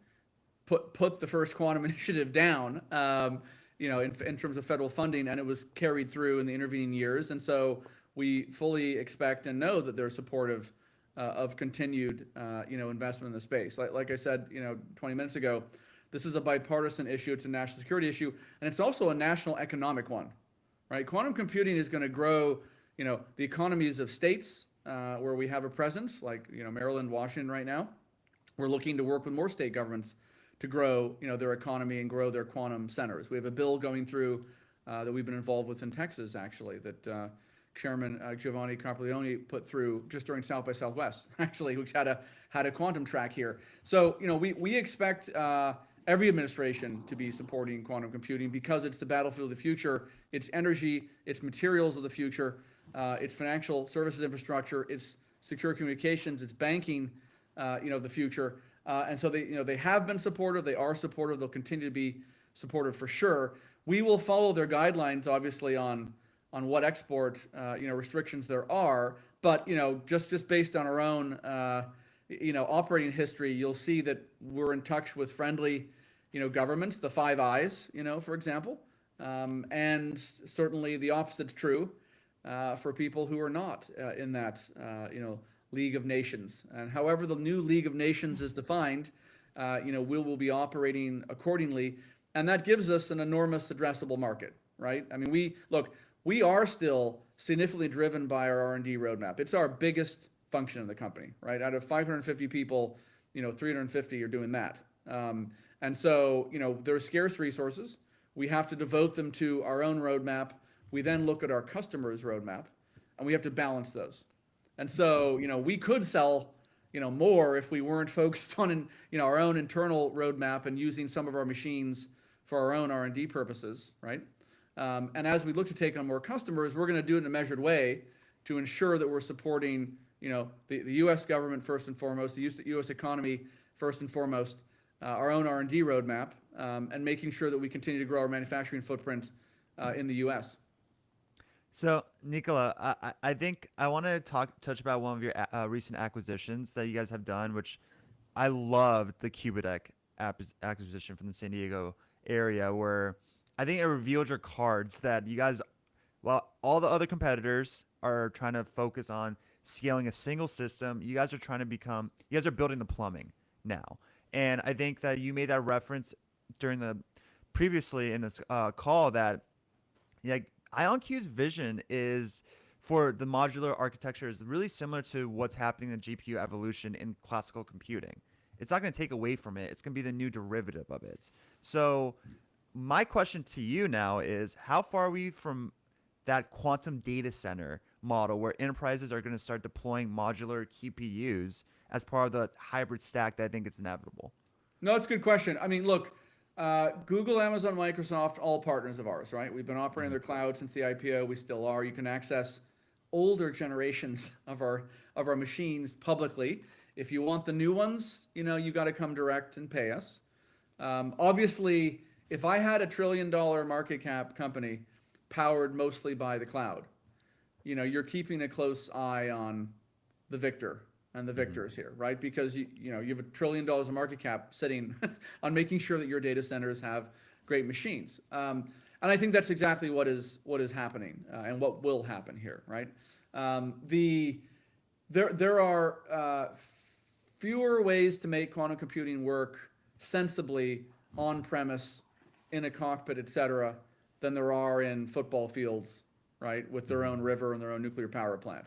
Speaker 4: put the first quantum initiative down, in terms of federal funding, and it was carried through in the intervening years. And so we fully expect and know that they're supportive of continued, investment in the space. Like I said, 20 minutes ago, This is a bipartisan issue. It's a national security issue, and it's also a national economic one, right? Quantum computing is going to grow, the economies of states where we have a presence, like Maryland, Washington right now. We're looking to work with more state governments to grow, their economy and grow their quantum centers. We have a bill going through that we've been involved with in Texas, actually, that Chairman Giovanni Carpiglione put through just during South by Southwest, actually, which had a quantum track here. So, we expect every administration to be supporting quantum computing because it's the battlefield of the future. It's energy, it's materials of the future, it's financial services infrastructure, it's secure communications, it's banking, the future. And so they have been supportive. They are supportive. They'll continue to be supportive for sure. We will follow their guidelines, obviously, on what export, restrictions there are. But, just based on our own, operating history, you'll see that we're in touch with friendly, governments, the Five Eyes, for example. And certainly the opposite's true for people who are not in that, League of Nations. And however the new League of Nations is defined, we will be operating accordingly. And that gives us an enormous addressable market, right? I mean, we are still significantly driven by our R&D roadmap. It's our biggest function of the company, right? Out of 550 people, 350 are doing that. And so, there are scarce resources. We have to devote them to our own roadmap. We then look at our customers' roadmap, and we have to balance those. And so, we could sell, more if we weren't focused on, our own internal roadmap and using some of our machines for our own R&D purposes, right? And as we look to take on more customers, we're going to do it in a measured way to ensure that we're supporting, the U.S. government first and foremost, the U.S. economy first and foremost, our own R&D roadmap, and making sure that we continue to grow our manufacturing footprint in the U.S.
Speaker 3: So, Niccolo, I think I want to touch about one of your recent acquisitions that you guys have done, which I loved the Cubideck acquisition from the San Diego area, where I think it revealed your cards that you guys, while all the other competitors are trying to focus on scaling a single system, you guys are building the plumbing now. And I think that you made that reference previously in this call that, IonQ's vision is for the modular architecture is really similar to what's happening in GPU evolution in classical computing. It's not going to take away from it. It's going to be the new derivative of it. So my question to you now is, how far are we from that quantum data center model where enterprises are going to start deploying modular QPUs as part of the hybrid stack that I think it's inevitable?
Speaker 4: No, it's a good question. I mean, look, Google, Amazon, Microsoft, all partners of ours, right? We've been operating their cloud since the IPO. We still are. You can access older generations of our machines publicly. If you want the new ones, you got to come direct and pay us. Obviously, if I had $1 trillion market cap company powered mostly by the cloud, you're keeping a close eye on the victor and the victors here, right? Because you have $1 trillion of market cap sitting on making sure that your data centers have great machines. And I think that's exactly what is happening and what will happen here, right? There are fewer ways to make quantum computing work sensibly on premise, in a cockpit, et cetera, than there are in football fields, right, with their own river and their own nuclear power plant.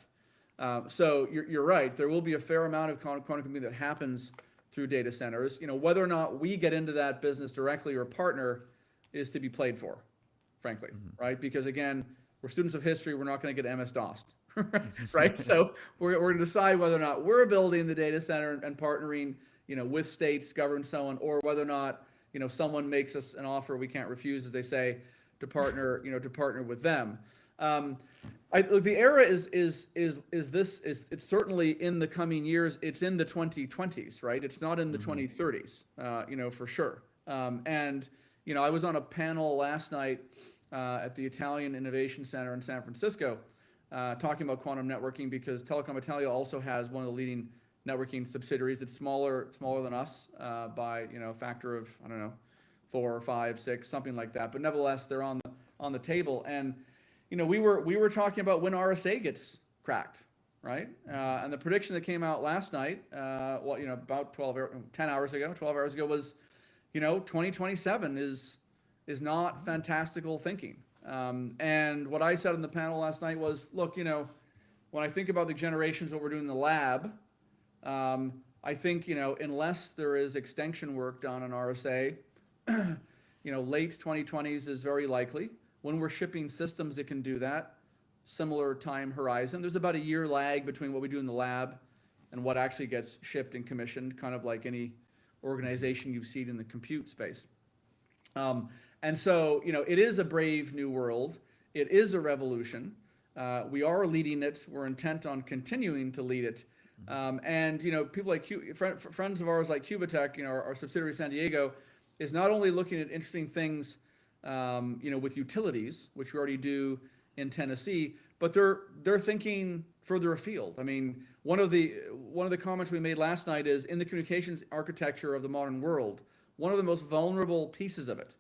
Speaker 4: So you're right. There will be a fair amount of quantum computing that happens through data centers. Whether or not we get into that business directly or partner is to be played for, frankly, right? Because again, we're students of history. We're not going to get MS-DOSed, right? So we're going to decide whether or not we're building the data center and partnering, with states, governments, so on, or whether or not, someone makes us an offer we can't refuse, as they say, to partner, to partner with them. The era is it's certainly in the coming years. It's in the 2020s, right? It's not in the 2030s, for sure. And I was on a panel last night at the Italian Innovation Center in San Francisco, talking about quantum networking, because Telecom Italia also has one of the leading networking subsidiaries. It's smaller than us by a factor of 4 or 5, 6, something like that. But nevertheless, they're on the table. And we were talking about when RSA gets cracked, right? And the prediction that came out last night, about 12 hours ago was, 2027 is not fantastical thinking. And what I said on the panel last night was, look, when I think about the generations that we're doing in the lab, I think, unless there is extension work done on RSA, late 2020s is very likely. When we're shipping systems that can do that, similar time horizon. There's about a year lag between what we do in the lab and what actually gets shipped and commissioned, kind of like any organization you've seen in the compute space. And so, it is a brave new world. It is a revolution. We are leading it. We're intent on continuing to lead it. And people like friends of ours like Qubitek, our subsidiary San Diego, is not only looking at interesting things, with utilities, which we already do in Tennessee, but they're thinking further afield. I mean, one of the comments we made last night is, in the communications architecture of the modern world, one of the most vulnerable pieces of it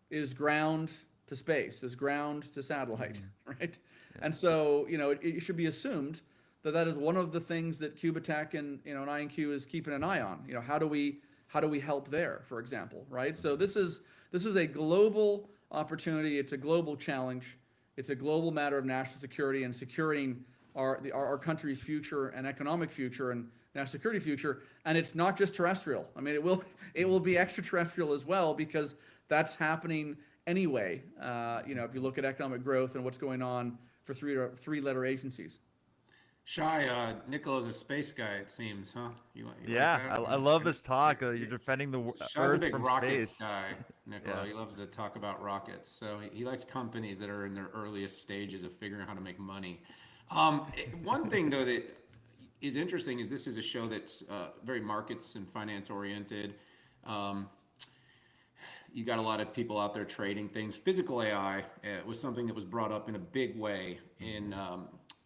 Speaker 4: is ground to space, is ground to satellite, right? And so, it should be assumed that is one of the things that Qubitek and and IonQ is keeping an eye on. How do we help there, for example, right? So this is a global opportunity. It's a global challenge. It's a global matter of national security and securing our country's future and economic future and national security future. And it's not just terrestrial. I mean, it will be extraterrestrial as well, because that's happening anyway. If you look at economic growth and what's going on for three-letter agencies.
Speaker 2: Shay, Nicolo's a space guy, it seems, huh? You like
Speaker 3: Yeah,
Speaker 2: that?
Speaker 3: I love this talk. You're defending the
Speaker 2: Shay's
Speaker 3: Earth
Speaker 2: a big
Speaker 3: from
Speaker 2: rockets
Speaker 3: space.
Speaker 2: guy, Nicolo.
Speaker 3: Yeah.
Speaker 2: He loves to talk about rockets. So he likes companies that are in their earliest stages of figuring out how to make money. One thing, though, that is interesting is this is a show that's very markets and finance oriented. You got a lot of people out there trading things. Physical AI was something that was brought up in a big way in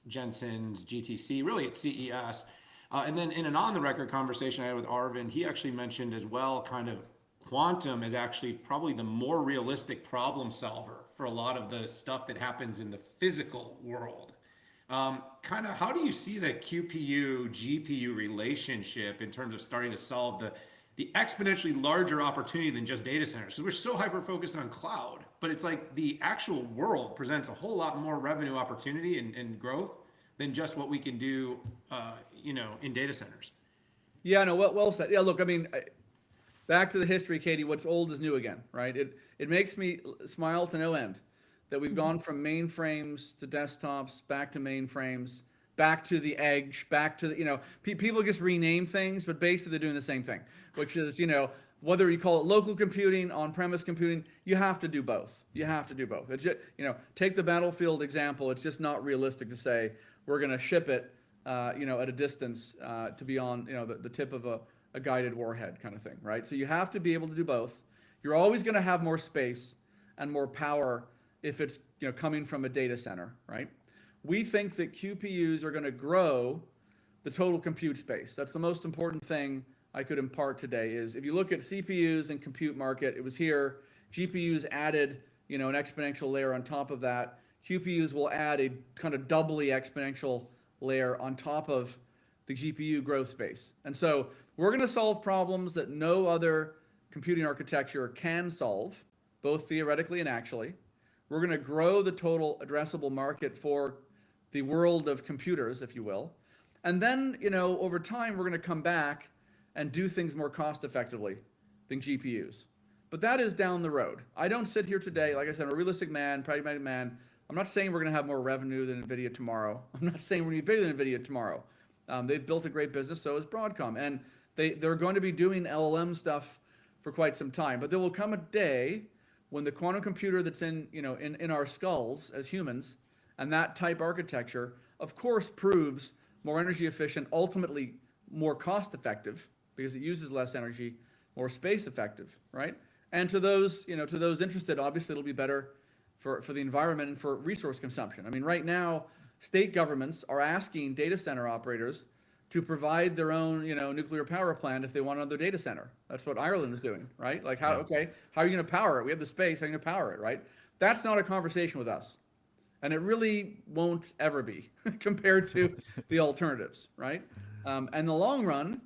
Speaker 2: Jensen's GTC, really at CES. And then in an on-the-record conversation I had with Arvind, he actually mentioned as well, kind of quantum is actually probably the more realistic problem solver for a lot of the stuff that happens in the physical world. Kind of how do you see the QPU, GPU relationship in terms of starting to solve the exponentially larger opportunity than just data centers? Because we're so hyper-focused on cloud, but it's like the actual world presents a whole lot more revenue opportunity and growth than just what we can do, in data centers.
Speaker 4: Yeah, no, well said. Yeah, look, I mean, back to the history, Katie, what's old is new again, right? It makes me smile to no end that we've gone from mainframes to desktops, back to mainframes, back to the edge, back to people just rename things, but basically they're doing the same thing, which is, whether you call it local computing, on-premise computing, you have to do both. You have to do both. It's just, take the battlefield example. It's just not realistic to say we're going to ship it, at a distance to be on, the tip of a guided warhead kind of thing, right? So you have to be able to do both. You're always going to have more space and more power if it's, coming from a data center, right? We think that QPUs are going to grow the total compute space. That's the most important thing I could impart today is if you look at CPUs and compute market, it was here. GPUs added, an exponential layer on top of that. QPUs will add a kind of doubly exponential layer on top of the GPU growth space. And so we're going to solve problems that no other computing architecture can solve, both theoretically and actually. We're going to grow the total addressable market for the world of computers, if you will. And then, over time, we're going to come back and do things more cost effectively than GPUs. But that is down the road. I don't sit here today, like I said, I'm a realistic man, pragmatic man. I'm not saying we're going to have more revenue than Nvidia tomorrow. I'm not saying we're going to be bigger than Nvidia tomorrow. They've built a great business, so has Broadcom. And they're going to be doing LLM stuff for quite some time. But there will come a day when the quantum computer that's in our skulls as humans, and that type architecture, of course, proves more energy efficient, ultimately more cost effective because it uses less energy, more space effective, right? And to those interested, obviously it'll be better for the environment and for resource consumption. I mean, right now, state governments are asking data center operators to provide their own, nuclear power plant if they want another data center. That's what Ireland is doing, right? Like, how are you going to power it? We have the space. How are you going to power it, right? That's not a conversation with us. And it really won't ever be compared to the alternatives, right? And in the long run,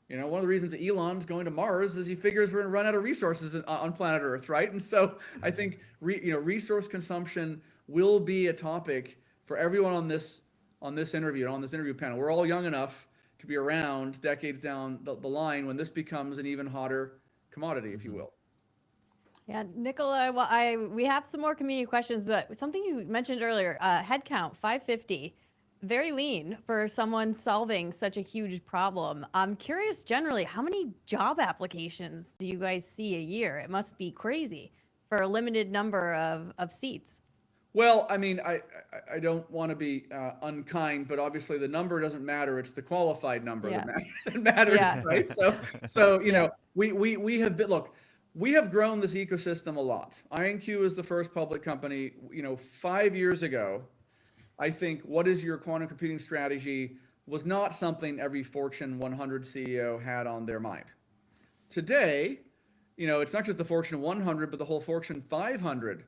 Speaker 4: You know, one of the reasons Elon's going to Mars is he figures we're going to run out of resources on planet Earth, right? And so I think resource consumption will be a topic for everyone on this interview panel. We're all young enough to be around decades down the line when this becomes an even hotter commodity, if you will.
Speaker 1: Yeah, Nicola, well, we have some more community questions, but something you mentioned earlier, headcount 550, very lean for someone solving such a huge problem. I'm curious generally, how many job applications do you guys see a year? It must be crazy for a limited number of seats.
Speaker 4: Well, I mean, I don't want to be unkind, but obviously the number doesn't matter. It's the qualified number that matters, right? So you know, we have been, look, we have grown this ecosystem a lot. IonQ is the first public company. You know, 5 years ago, I think what is your quantum computing strategy was not something every Fortune 100 CEO had on their mind. Today, you know, it's not just the Fortune 100, but the whole Fortune 500,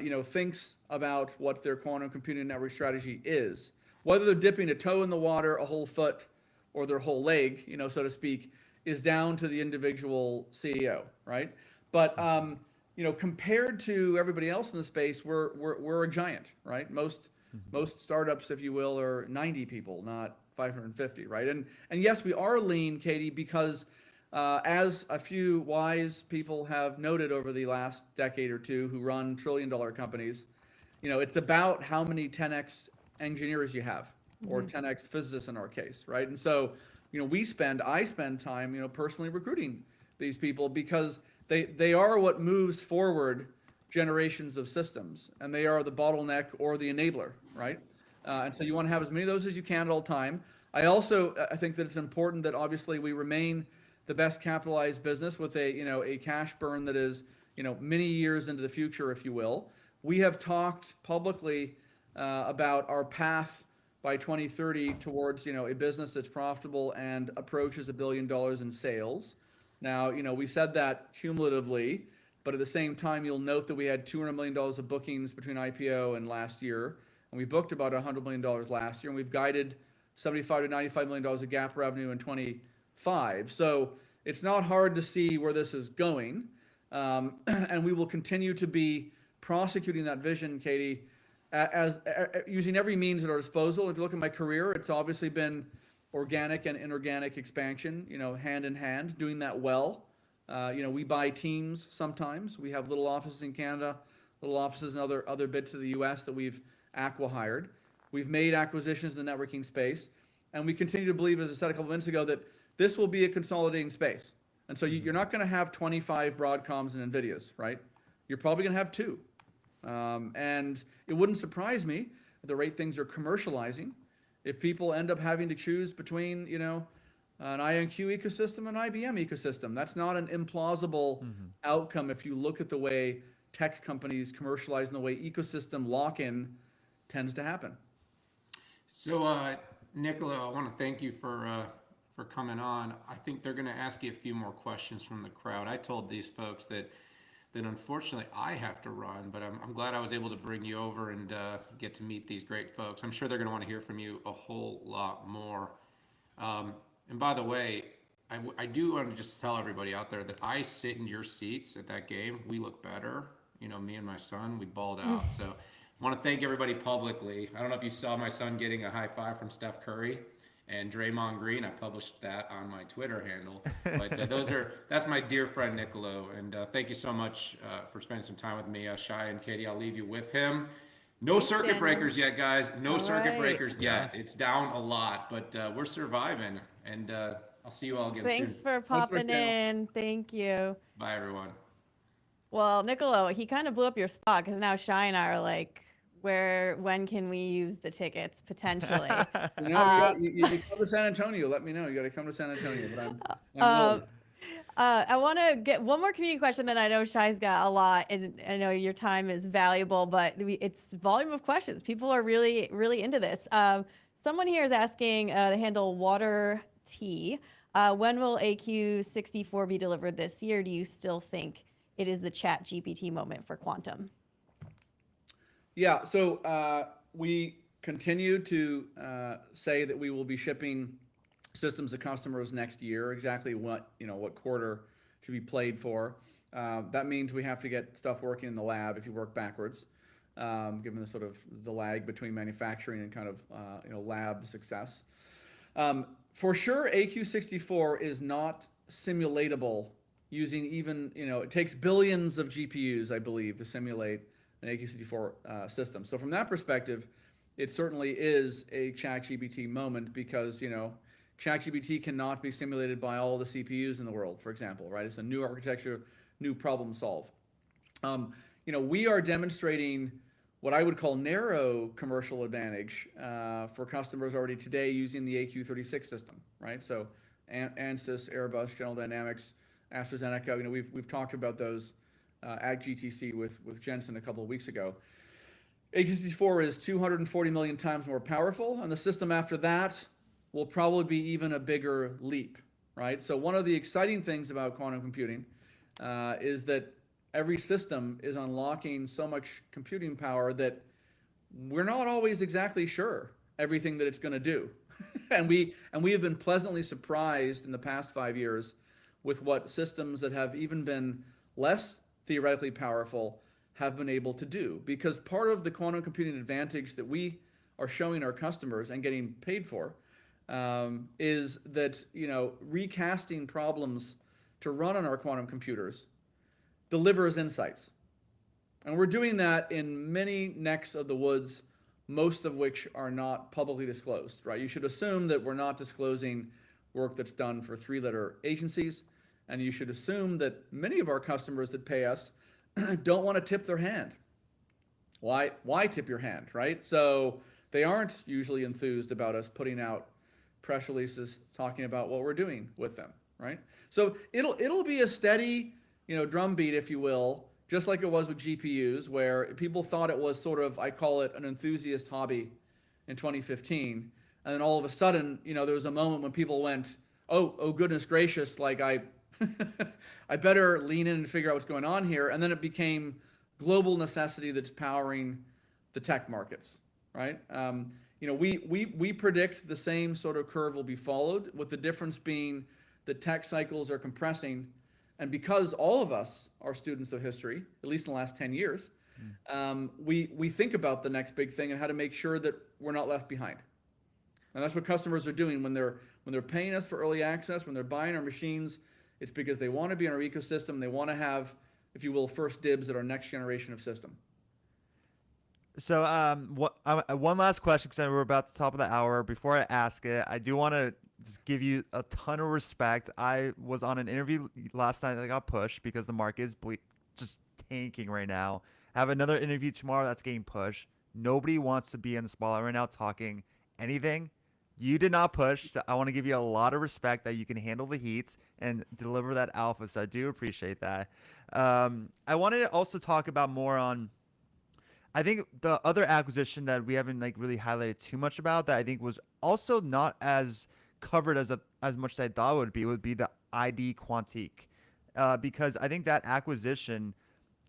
Speaker 4: you know, thinks about what their quantum computing network strategy is. Whether they're dipping a toe in the water, a whole foot, or their whole leg, you know, so to speak, is down to the individual CEO, right? But you know, compared to everybody else in the space, we're a giant, right? Most startups, if you will, are 90 people, not 550, right? And yes, we are lean, Katie, because as a few wise people have noted over the last decade or two who run trillion-dollar companies, you know, it's about how many 10x engineers you have, or 10x physicists in our case, right? And so, you know, I spend time, you know, personally recruiting these people because they are what moves forward generations of systems, and they are the bottleneck or the enabler, right? And so you want to have as many of those as you can at all time. I think that it's important that obviously we remain the best capitalized business with a cash burn that is, you know, many years into the future, if you will. We have talked publicly about our path by 2030 towards, you know, a business that's profitable and approaches $1 billion in sales. Now, you know, we said that cumulatively, but at the same time, you'll note that we had $200 million of bookings between IPO and last year, and we booked about $100 million last year, and we've guided $75 to $95 million of GAAP revenue in 2025. So it's not hard to see where this is going, and we will continue to be prosecuting that vision, Katie, as using every means at our disposal. If you look at my career, it's obviously been organic and inorganic expansion, you know, hand in hand, doing that well. You know, we buy teams sometimes. We have little offices in Canada, little offices in other bits of the US that we've acqui-hired. We've made acquisitions in the networking space, and we continue to believe, as I said a couple minutes ago, that this will be a consolidating space. And so you're not going to have 25 Broadcoms and Nvidias, right? You're probably going to have 2. And it wouldn't surprise me at the rate things are commercializing if people end up having to choose between, you know, an IonQ ecosystem and an IBM ecosystem. That's not an implausible outcome if you look at the way tech companies commercialize and the way ecosystem lock-in tends to happen.
Speaker 2: So, Niccolo, I want to thank you for coming on. I think they're going to ask you a few more questions from the crowd. I told these folks that unfortunately I have to run, but I'm glad I was able to bring you over and get to meet these great folks. I'm sure they're going to want to hear from you a whole lot more. And by the way, I do want to just tell everybody out there that I sit in your seats at that game. We look better. You know, me and my son, we balled out. So I want to thank everybody publicly. I don't know if you saw my son getting a high five from Steph Curry and Draymond Green. I published that on my Twitter handle. But that's my dear friend Niccolo. And thank you so much for spending some time with me. Shay and Katie, I'll leave you with him. No circuit breakers yet, guys. No circuit breakers yet. It's down a lot, but we're surviving. And I'll see you all again soon.
Speaker 1: Thanks for popping in. Thank you.
Speaker 2: Bye, everyone.
Speaker 1: Well, Niccolo, he kind of blew up your spot because now Shay and I are like, when can we use the tickets potentially?
Speaker 4: You know, you come to San Antonio, let me know. You got to come to San Antonio. But I'm
Speaker 1: I want to get one more community question that I know Shay's got a lot, and I know your time is valuable, but it's volume of questions. People are really, really into this. Someone here is asking the handle Water T. When will AQ64 be delivered this year? Do you still think it is the ChatGPT moment for quantum?
Speaker 4: Yeah, so we continue to say that we will be shipping systems to customers next year, exactly what quarter to be played for. That means we have to get stuff working in the lab if you work backwards, given the sort of the lag between manufacturing and kind of lab success. For sure, AQ64 is not simulatable using even, it takes billions of GPUs, I believe, to simulate an AQ64 system. So from that perspective, it certainly is a ChatGPT moment because, ChatGPT cannot be simulated by all the CPUs in the world, for example, right? It's a new architecture, new problem solve. We are demonstrating what I would call narrow commercial advantage for customers already today using the AQ36 system, right? So ANSYS, Airbus, General Dynamics, AstraZeneca, we've talked about those at GTC with Jensen a couple of weeks ago. AQ64 is 240 million times more powerful, and the system after that will probably be even a bigger leap, right? So one of the exciting things about quantum computing is that every system is unlocking so much computing power that we're not always exactly sure everything that it's going to do. and we have been pleasantly surprised in the past 5 years with what systems that have even been less theoretically powerful have been able to do. Because part of the quantum computing advantage that we are showing our customers and getting paid for is that recasting problems to run on our quantum computers delivers insights. And we're doing that in many necks of the woods, most of which are not publicly disclosed, right? You should assume that we're not disclosing work that's done for three-letter agencies, and you should assume that many of our customers that pay us don't want to tip their hand. Why tip your hand, right? So they aren't usually enthused about us putting out press releases talking about what we're doing with them, right? So it'll be a steady, drumbeat, if you will, just like it was with GPUs, where people thought it was sort of, I call it an enthusiast hobby in 2015. And then all of a sudden, there was a moment when people went, oh goodness gracious, like I better lean in and figure out what's going on here. And then it became global necessity that's powering the tech markets, right? We predict the same sort of curve will be followed, with the difference being that tech cycles are compressing. And because all of us are students of history, at least in the last 10 years, we think about the next big thing and how to make sure that we're not left behind. And that's what customers are doing when they're paying us for early access, when they're buying our machines. It's because they want to be in our ecosystem. They want to have, if you will, first dibs at our next generation of system.
Speaker 3: So one last question, because we're about the top of the hour. Before I ask it, I do want to just give you a ton of respect. I was on an interview last night that got pushed because the market is just tanking right now. I have another interview tomorrow that's getting pushed. Nobody wants to be in the spotlight right now talking anything. You did not push, so I want to give you a lot of respect that you can handle the heat and deliver that alpha, so I do appreciate that. I wanted to also talk about more on, I think the other acquisition that we haven't really highlighted too much about that I think was also not as covered as much as I thought it would be the ID Quantique, because I think that acquisition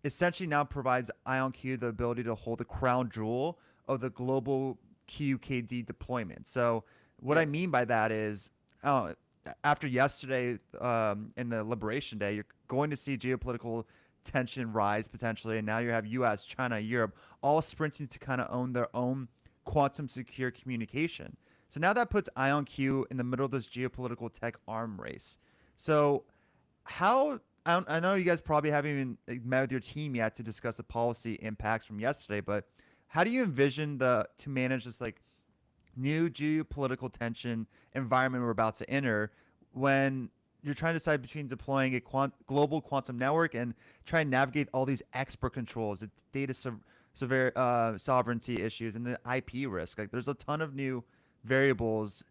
Speaker 3: essentially now provides IonQ the ability to hold the crown jewel of the global QKD deployment. So what I mean by that is, after yesterday in the Liberation Day, you're going to see geopolitical tension rise potentially, and now you have U.S., China, Europe all sprinting to kind of own their own quantum secure communication. So now that puts IonQ in the middle of this geopolitical tech arm race. So I know you guys probably haven't even met with your team yet to discuss the policy impacts from yesterday, but how do you envision to manage this new geopolitical tension environment we're about to enter when you're trying to decide between deploying a global quantum network and try and navigate all these export controls, the data sovereignty issues, and the IP risk? There's a ton of new variables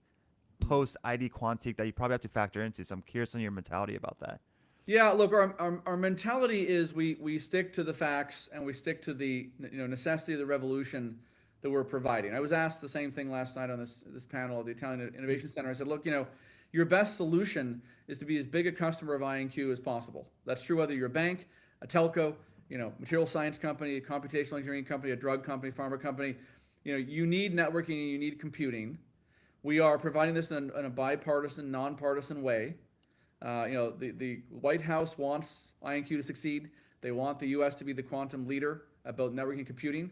Speaker 3: post ID Quantique that you probably have to factor into. So I'm curious on your mentality about that.
Speaker 4: Yeah, look, our mentality is we stick to the facts and we stick to the necessity of the revolution that we're providing. I was asked the same thing last night on this panel at the Italian Innovation Center. I said, look, your best solution is to be as big a customer of IonQ as possible. That's true whether you're a bank, a telco, material science company, a computational engineering company, a drug company, pharma company. You need networking and you need computing. We are providing this in a bipartisan, nonpartisan way. The White House wants IonQ to succeed. They want the U.S. to be the quantum leader about networking computing.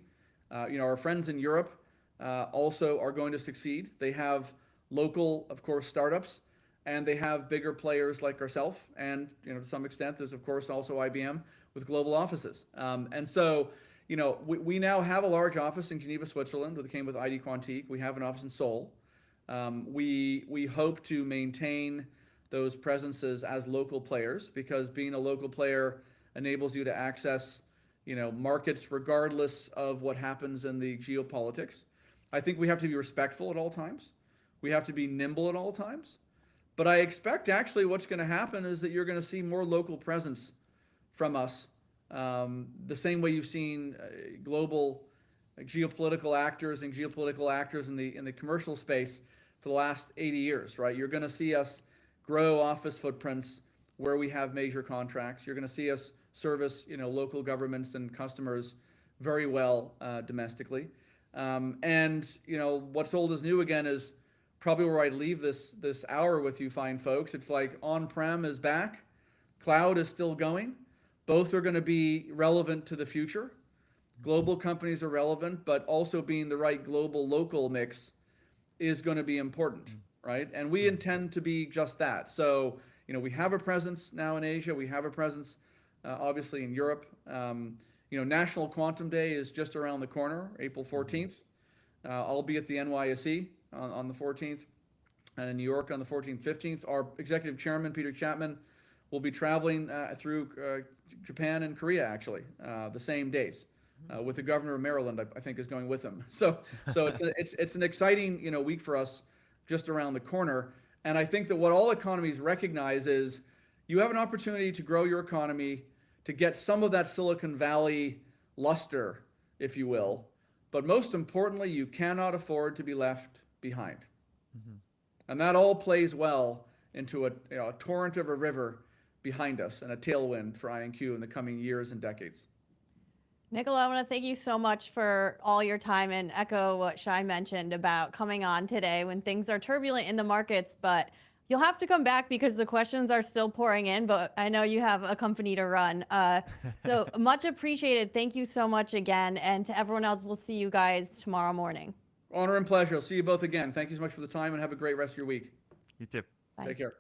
Speaker 4: Our friends in Europe also are going to succeed. They have local, of course, startups, and they have bigger players like ourselves. And to some extent, there's of course also IBM with global offices. And so, we now have a large office in Geneva, Switzerland. We came with ID Quantique. We have an office in Seoul. We hope to maintain those presences as local players, because being a local player enables you to access markets regardless of what happens in the geopolitics. I think we have to be respectful at all times. We have to be nimble at all times. But I expect actually what's going to happen is that you're going to see more local presence from us, the same way you've seen global geopolitical actors and geopolitical actors in the commercial space for the last 80 years, right? You're going to see us grow office footprints where we have major contracts. You're going to see us service local governments and customers very well domestically. What's old is new again is probably where I leave this hour with you fine folks. It's like on-prem is back, cloud is still going. Both are going to be relevant to the future. Global companies are relevant, but also being the right global-local mix is going to be important, right? And we intend to be just that. So, we have a presence now in Asia. We have a presence, obviously, in Europe. National Quantum Day is just around the corner, April 14th. I'll be at the NYSE on the 14th, and in New York on the 14th, 15th. Our executive chairman, Peter Chapman, will be traveling through Japan and Korea, actually, the same days. With the governor of Maryland, I think, is going with him. So it's an exciting week for us, just around the corner. And I think that what all economies recognize is you have an opportunity to grow your economy, to get some of that Silicon Valley luster, if you will. But most importantly, you cannot afford to be left behind. And that all plays well into a torrent of a river behind us and a tailwind for IonQ in the coming years and decades.
Speaker 1: Nicolo, I want to thank you so much for all your time and echo what Shay mentioned about coming on today when things are turbulent in the markets, but you'll have to come back because the questions are still pouring in, but I know you have a company to run. So much appreciated. Thank you so much again. And to everyone else, we'll see you guys tomorrow morning.
Speaker 4: Honor and pleasure. I'll see you both again. Thank you so much for the time and have a great rest of your week.
Speaker 3: You too.
Speaker 1: Bye.
Speaker 4: Take care.